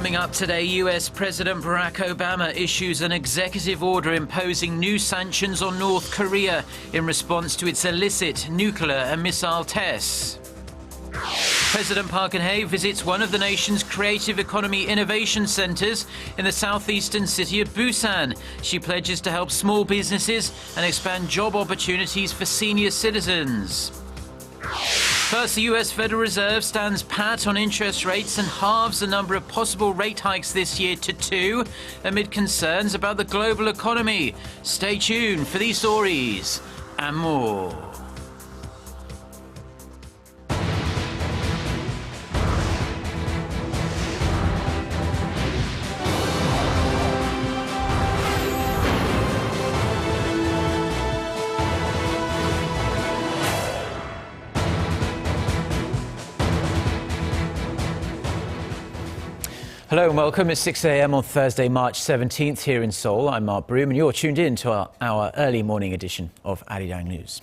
Coming up today, US President Barack Obama issues an executive order imposing new sanctions on North Korea in response to its illicit nuclear and missile tests. President Park Geun-hye visits one of the nation's creative economy innovation centres in the southeastern city of Busan. She pledges to help small businesses and expand job opportunities for senior citizens. First, the US Federal Reserve stands pat on interest rates and halves the number of possible rate hikes this year to 2 amid concerns about the global economy. Stay tuned for these stories and more. Hello and welcome. It's 6 a.m. on Thursday, March 17th here in Seoul. I'm Mark Broom and you're tuned in to our early morning edition of Arirang News.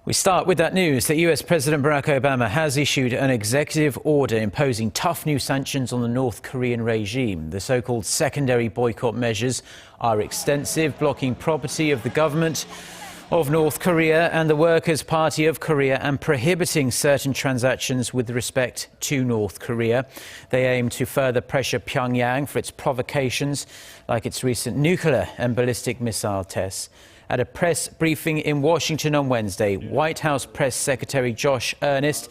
We start with that news that US President Barack Obama has issued an executive order imposing tough new sanctions on the North Korean regime. The so-called secondary boycott measures are extensive, blocking property of the government of North Korea and the Workers' Party of Korea and prohibiting certain transactions with respect to North Korea. They aim to further pressure Pyongyang for its provocations, like its recent nuclear and ballistic missile tests. At a press briefing in Washington on Wednesday, White House Press Secretary Josh Earnest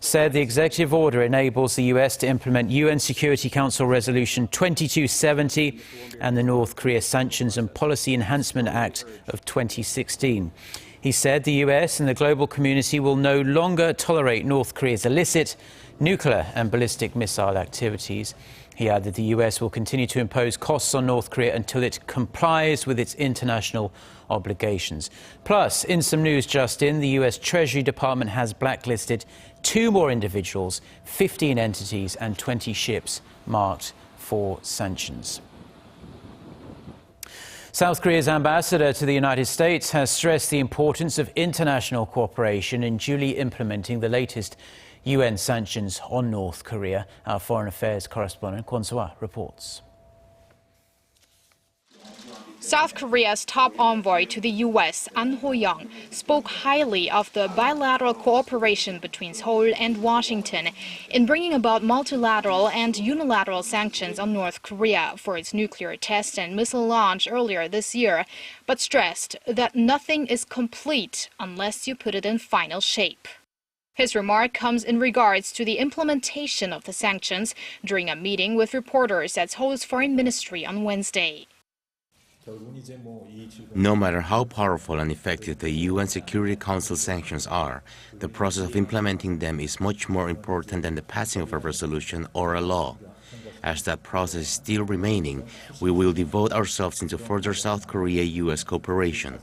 said the executive order enables the US to implement UN Security Council Resolution 2270 and the North Korea Sanctions and Policy Enhancement Act of 2016. He said the US and the global community will no longer tolerate North Korea's illicit nuclear and ballistic missile activities. He added the US will continue to impose costs on North Korea until it complies with its international obligations. Plus, in some news just in, the US Treasury Department has blacklisted 2 more individuals, 15 entities and 20 ships marked for sanctions. South Korea's ambassador to the United States has stressed the importance of international cooperation in duly implementing the latest UN sanctions on North Korea. Our Foreign Affairs correspondent Kwon So-ah reports. South Korea's top envoy to the U.S., An Ho-young, spoke highly of the bilateral cooperation between Seoul and Washington in bringing about multilateral and unilateral sanctions on North Korea for its nuclear test and missile launch earlier this year, but stressed that nothing is complete unless you put it in final shape. His remark comes in regards to the implementation of the sanctions during a meeting with reporters at Seoul's Foreign Ministry on Wednesday. No matter how powerful and effective the UN Security Council sanctions are, the process of implementing them is much more important than the passing of a resolution or a law. As that process is still remaining, we will devote ourselves into further South Korea-US cooperation.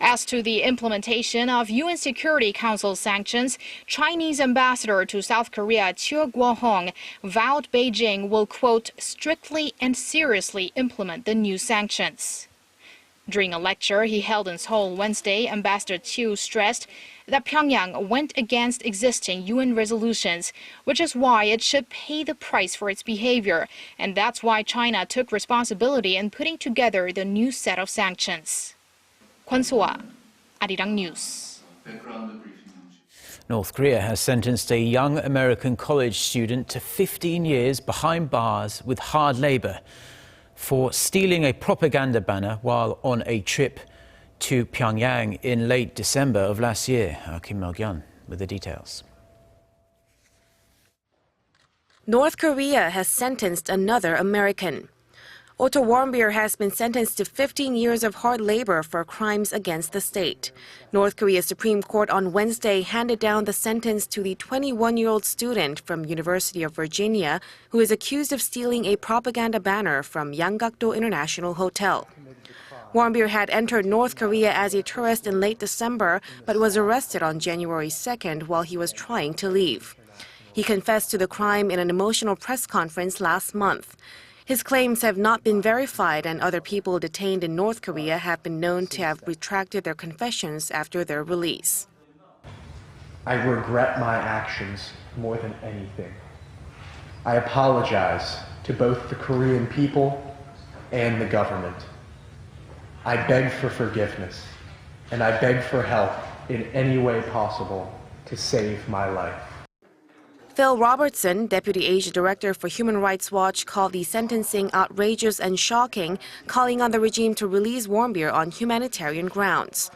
As to the implementation of UN Security Council sanctions, Chinese ambassador to South Korea Chiu Guo-hong vowed Beijing will, quote, strictly and seriously implement the new sanctions. During a lecture he held in Seoul Wednesday, Ambassador Chiu stressed that Pyongyang went against existing UN resolutions, which is why it should pay the price for its behavior, and that's why China took responsibility in putting together the new set of sanctions. Kwon So-ah, Arirang News. North Korea has sentenced a young American college student to 15 years behind bars with hard labor for stealing a propaganda banner while on a trip to Pyongyang in late December of last year. Kim Myeok-yeon with the details. North Korea has sentenced another American. Otto Warmbier has been sentenced to 15 years of hard labor for crimes against the state. North Korea's Supreme Court on Wednesday handed down the sentence to the 21-year-old student from University of Virginia who is accused of stealing a propaganda banner from Yanggakdo International Hotel. Warmbier had entered North Korea as a tourist in late December but was arrested on January 2nd while he was trying to leave. He confessed to the crime in an emotional press conference last month. His claims have not been verified, and other people detained in North Korea have been known to have retracted their confessions after their release. I regret my actions more than anything. I apologize to both the Korean people and the government. I beg for forgiveness, and I beg for help in any way possible to save my life. Phil Robertson, Deputy Asia Director for Human Rights Watch, called the sentencing outrageous and shocking, calling on the regime to release Warmbier on humanitarian grounds.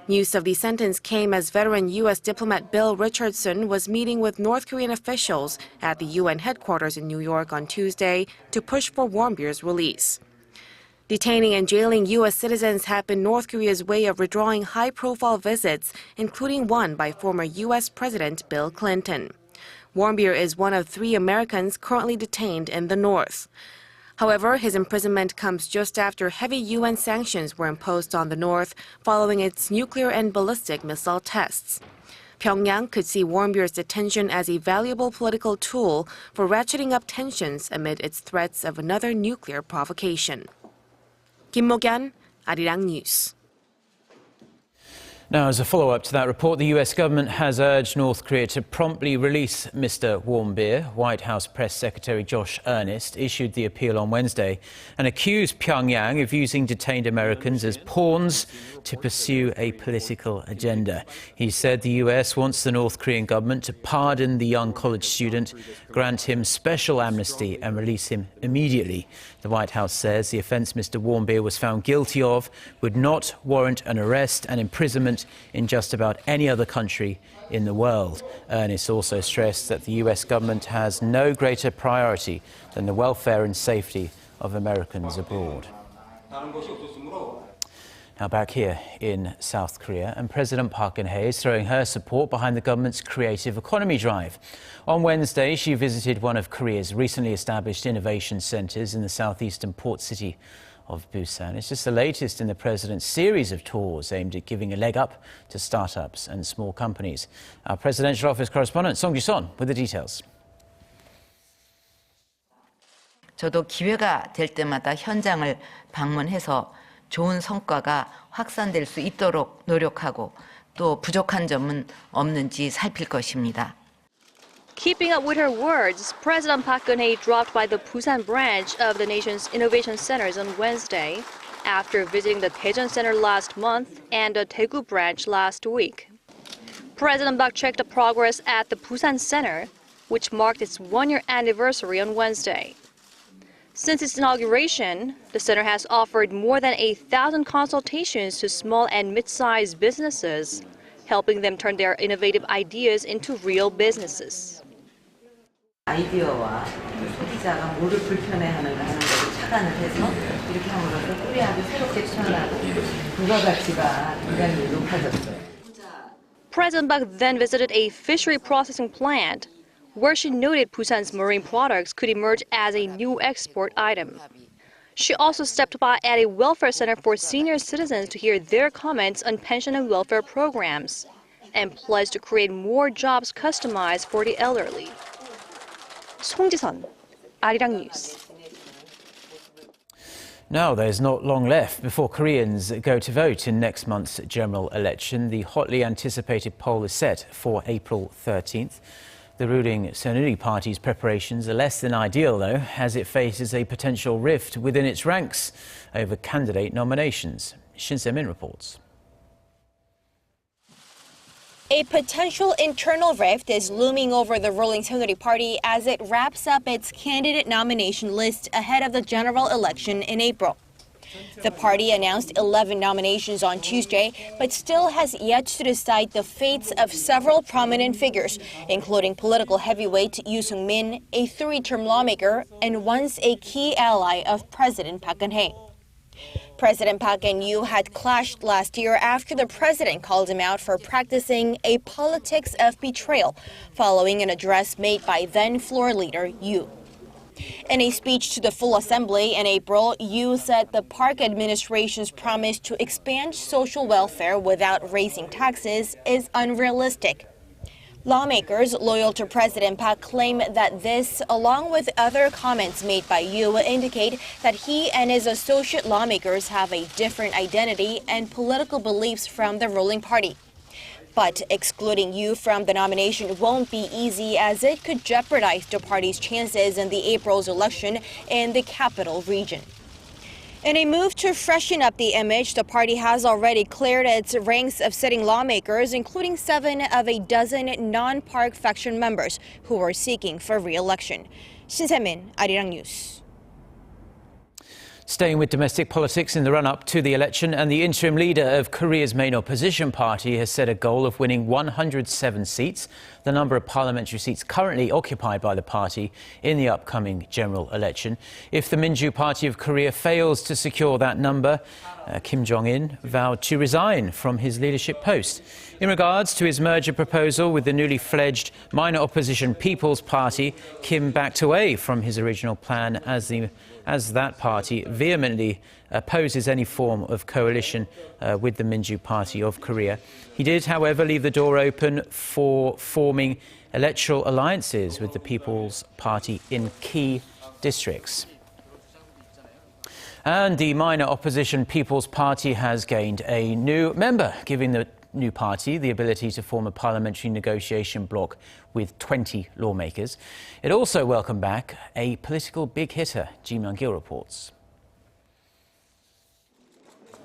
News of the sentence came as veteran U.S. diplomat Bill Richardson was meeting with North Korean officials at the UN headquarters in New York on Tuesday to push for Warmbier's release. Detaining and jailing U.S. citizens have been North Korea's way of withdrawing high-profile visits, including one by former U.S. President Bill Clinton. Warmbier is one of 3 Americans currently detained in the North. However, his imprisonment comes just after heavy UN sanctions were imposed on the North following its nuclear and ballistic missile tests. Pyongyang could see Warmbier's detention as a valuable political tool for ratcheting up tensions amid its threats of another nuclear provocation. Kim Mo-kyan, Arirang News. Now, as a follow-up to that report, the US government has urged North Korea to promptly release Mr. Warmbier. White House Press Secretary Josh Earnest issued the appeal on Wednesday and accused Pyongyang of using detained Americans as pawns to pursue a political agenda. He said the US wants the North Korean government to pardon the young college student, grant him special amnesty and release him immediately. The White House says the offence Mr. Warmbier was found guilty of would not warrant an arrest and imprisonment in just about any other country in the world. Earnest also stressed that the US government has no greater priority than the welfare and safety of Americans abroad. Now back here in South Korea, and President Park Geun-hye is throwing her support behind the government's creative economy drive. On Wednesday, she visited one of Korea's recently established innovation centres in the southeastern port city of Busan. It's just the latest in the president's series of tours aimed at giving a leg up to startups and small companies. Our presidential office correspondent Song Ji-son with the details. 저도 기회가 될 때마다 현장을 방문해서 좋은 성과가 확산될 수 있도록 노력하고 또 부족한 점은 없는지 살필 것입니다. Keeping up with her words, President Park Geun-hye dropped by the Busan branch of the nation's innovation centers on Wednesday after visiting the Daejeon Center last month and the Daegu branch last week. President Park checked the progress at the Busan Center, which marked its one-year anniversary on Wednesday. Since its inauguration, the center has offered more than 1,000 consultations to small and mid-sized businesses, helping them turn their innovative ideas into real businesses. 아이디어와 소비자가 뭐를 불편해하는가 하는 것을 차단을 해서 이렇게 함으로써 코리아도 새롭게 태어나고 부가가치가 굉장히 높아졌어요. President Park then visited a fishery processing plant, where she noted Busan's marine products could emerge as a new export item. She also stepped by at a welfare center for senior citizens to hear their comments on pension and welfare programs, and pledged to create more jobs customized for the elderly. Song Ji-son, Arirang News. Now, there's not long left before Koreans go to vote in next month's general election. The hotly anticipated poll is set for April 13th. The ruling Saenuri Party's preparations are less than ideal, though, as it faces a potential rift within its ranks over candidate nominations. Shin Se-min reports. A potential internal rift is looming over the ruling Saenuri Party as it wraps up its candidate nomination list ahead of the general election in April. The party announced 11 nominations on Tuesday, but still has yet to decide the fates of several prominent figures, including political heavyweight Yoo Seung-min, a 3-term lawmaker, and once a key ally of President Park Geun-hye. President Park and Yoo had clashed last year after the president called him out for practicing a politics of betrayal following an address made by then-floor leader Yoo. In a speech to the full assembly in April, Yoo said the Park administration's promise to expand social welfare without raising taxes is unrealistic. Lawmakers loyal to President Park claim that this, along with other comments made by Yoo, indicate that he and his associate lawmakers have a different identity and political beliefs from the ruling party. But excluding Yu from the nomination won't be easy, as it could jeopardize the party's chances in the April's election in the capital region. In a move to freshen up the image, the party has already cleared its ranks of sitting lawmakers, including 7 of a dozen non-park faction members who are seeking for re-election. Shin Se-min, Arirang News. Staying with domestic politics in the run-up to the election, and the interim leader of Korea's main opposition party has set a goal of winning 107 seats, the number of parliamentary seats currently occupied by the party in the upcoming general election. If the Minjoo Party of Korea fails to secure that number, Kim Jong-un vowed to resign from his leadership post. In regards to his merger proposal with the newly fledged minor opposition People's Party, Kim backed away from his original plan as that party vehemently opposes any form of coalition with the Minjoo Party of Korea. He did, however, leave the door open for forming electoral alliances with the People's Party in key districts. And the minor opposition People's Party has gained a new member, giving the new party the ability to form a parliamentary negotiation bloc with 20 lawmakers. It also welcomed back a political big hitter. Ji Myung-gil reports.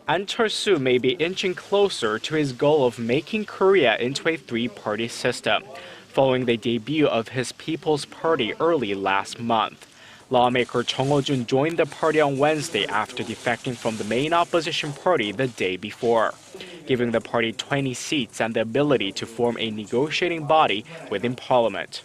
An Chol-soo may be inching closer to his goal of making Korea into a three-party system, following the debut of his People's Party early last month. Lawmaker Chung Ho-jun joined the party on Wednesday after defecting from the main opposition party the day before, giving the party 20 seats and the ability to form a negotiating body within parliament.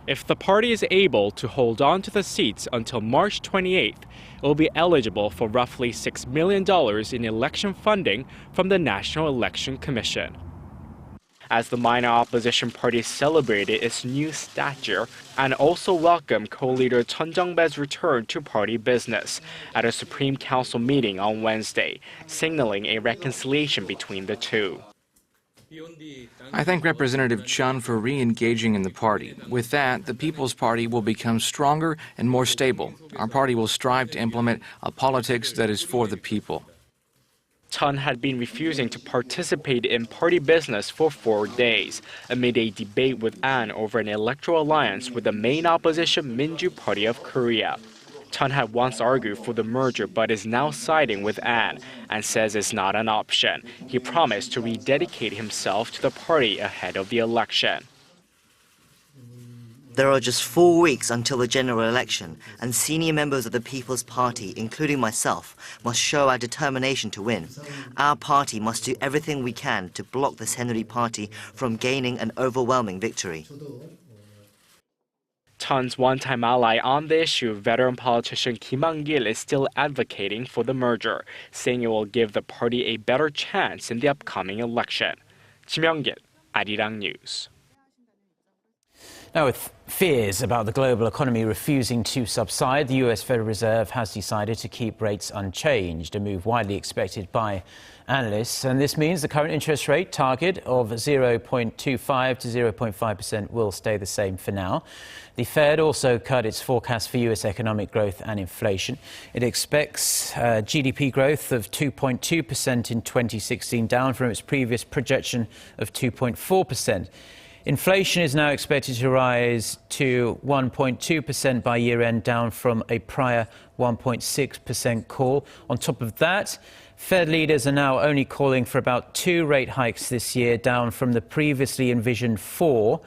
If the party is able to hold on to the seats until March 28th, it will be eligible for roughly $6 million in election funding from the National Election Commission. As the minor opposition party celebrated its new stature and also welcomed co-leader Chun Jung-bae's return to party business at a Supreme Council meeting on Wednesday, signaling a reconciliation between the two. I thank Representative Chun for re-engaging in the party. With that, the People's Party will become stronger and more stable. Our party will strive to implement a politics that is for the people. Chun had been refusing to participate in party business for 4 days, amid a debate with An over an electoral alliance with the main opposition Minjoo Party of Korea. Chun had once argued for the merger but is now siding with An and says it's not an option. He promised to rededicate himself to the party ahead of the election. There are just 4 weeks until the general election, and senior members of the People's Party, including myself, must show our determination to win. Our party must do everything we can to block the Saenuri Party from gaining an overwhelming victory. Chun's one-time ally on the issue, veteran politician Kim Ang-gil, is still advocating for the merger, saying it will give the party a better chance in the upcoming election. Ji Myung-gil, Arirang News. Now, with fears about the global economy refusing to subside, the US Federal Reserve has decided to keep rates unchanged, a move widely expected by analysts. And this means the current interest rate target of 0.25 to 0.5% will stay the same for now. The Fed also cut its forecast for US economic growth and inflation. It expects GDP growth of 2.2% in 2016, down from its previous projection of 2.4%. Inflation is now expected to rise to 1.2% by year-end, down from a prior 1.6% call. On top of that, Fed leaders are now only calling for about 2 rate hikes this year, down from the previously envisioned 4.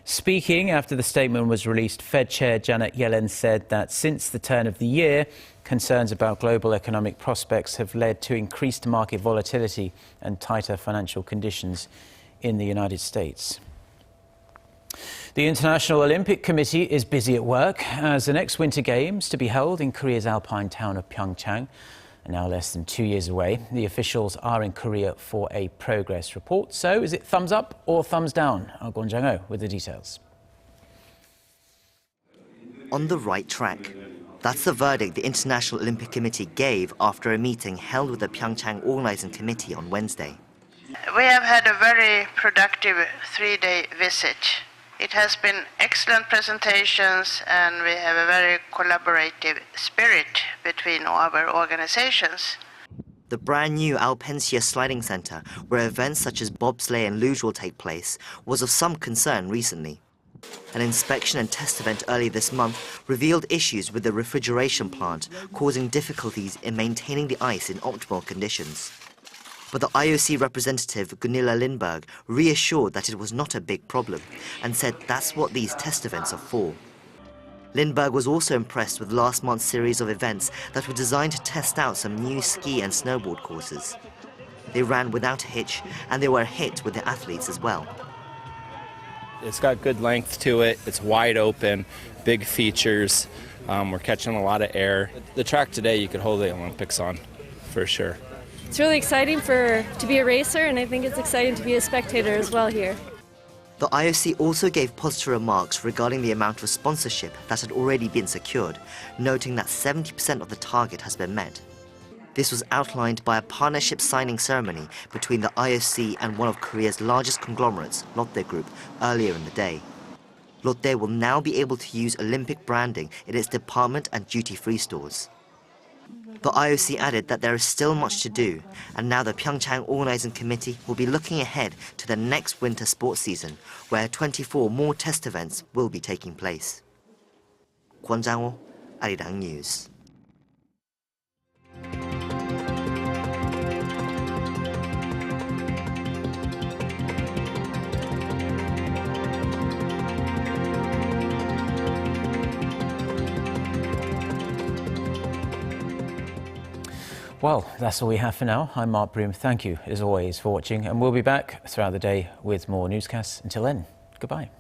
Speaking after the statement was released, Fed Chair Janet Yellen said that since the turn of the year, concerns about global economic prospects have led to increased market volatility and tighter financial conditions in the United States. The International Olympic Committee is busy at work as the next Winter Games, to be held in Korea's alpine town of PyeongChang, are now less than 2 years away. The officials are in Korea for a progress report. So is it thumbs up or thumbs down? Kwon Jang-ho with the details. On the right track. That's the verdict the International Olympic Committee gave after a meeting held with the PyeongChang Organizing Committee on Wednesday. We have had a very productive 3-day visit. It has been excellent presentations, and we have a very collaborative spirit between our organizations. The brand new Alpensia Sliding Center, where events such as bobsleigh and luge will take place, was of some concern recently. An inspection and test event early this month revealed issues with the refrigeration plant, causing difficulties in maintaining the ice in optimal conditions. But the IOC representative Gunilla Lindberg reassured that it was not a big problem and said that's what these test events are for. Lindberg was also impressed with last month's series of events that were designed to test out some new ski and snowboard courses. They ran without a hitch, and they were a hit with the athletes as well. It's got good length to it, it's wide open, big features, we're catching a lot of air. The track today you could hold the Olympics on, for sure. It's really exciting to be a racer, and I think it's exciting to be a spectator as well here. The IOC also gave positive remarks regarding the amount of sponsorship that had already been secured, noting that 70% of the target has been met. This was outlined by a partnership signing ceremony between the IOC and one of Korea's largest conglomerates, Lotte Group, earlier in the day. Lotte will now be able to use Olympic branding in its department and duty-free stores. The IOC added that there is still much to do, and now the PyeongChang Organizing Committee will be looking ahead to the next winter sports season, where 24 more test events will be taking place. Kwon Jang-ho, Arirang News. Well, that's all we have for now. I'm Mark Broom. Thank you, as always, for watching, and we'll be back throughout the day with more newscasts. Until then, goodbye.